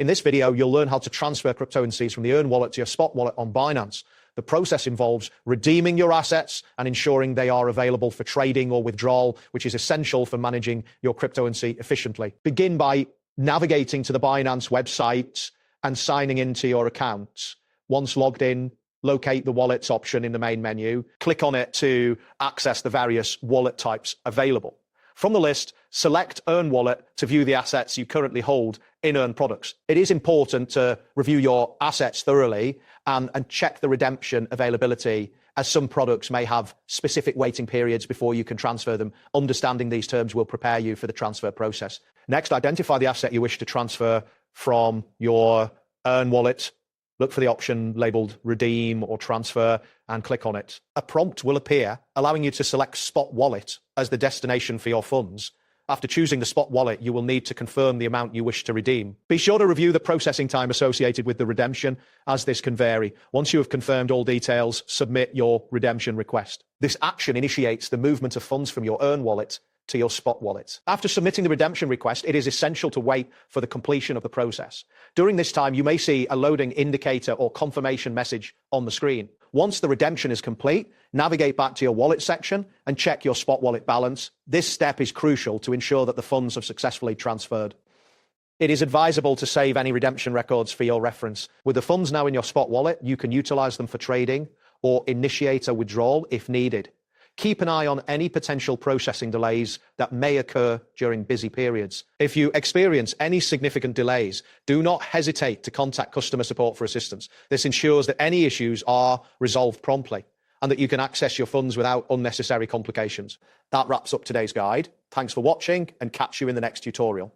In this video, you'll learn how to transfer cryptocurrencies from the Earn wallet to your spot wallet on Binance. The process involves redeeming your assets and ensuring they are available for trading or withdrawal, which is essential for managing your cryptocurrency efficiently. Begin by navigating to the Binance website and signing into your account. Once logged in, locate the wallets option in the main menu. Click on it to access the various wallet types available. From the list, select Earn Wallet to view the assets you currently hold in Earn products. It is important to review your assets thoroughly and check the redemption availability, as some products may have specific waiting periods before you can transfer them. Understanding these terms will prepare you for the transfer process. Next, identify the asset you wish to transfer from your Earn Wallet. Look for the option labeled Redeem or Transfer and click on it. A prompt will appear allowing you to select Spot Wallet as the destination for your funds. After choosing the Spot Wallet, you will need to confirm the amount you wish to redeem. Be sure to review the processing time associated with the redemption, as this can vary. Once you have confirmed all details, submit your redemption request. This action initiates the movement of funds from your Earn Wallet to your Spot Wallet. After submitting the redemption request, it is essential to wait for the completion of the process. During this time, you may see a loading indicator or confirmation message on the screen. Once the redemption is complete, navigate back to your wallet section and check your Spot Wallet balance. This step is crucial to ensure that the funds have successfully transferred. It is advisable to save any redemption records for your reference. With the funds now in your Spot Wallet, you can utilize them for trading or initiate a withdrawal if needed. Keep an eye on any potential processing delays that may occur during busy periods. If you experience any significant delays, do not hesitate to contact customer support for assistance. This ensures that any issues are resolved promptly and that you can access your funds without unnecessary complications. That wraps up today's guide. Thanks for watching and catch you in the next tutorial.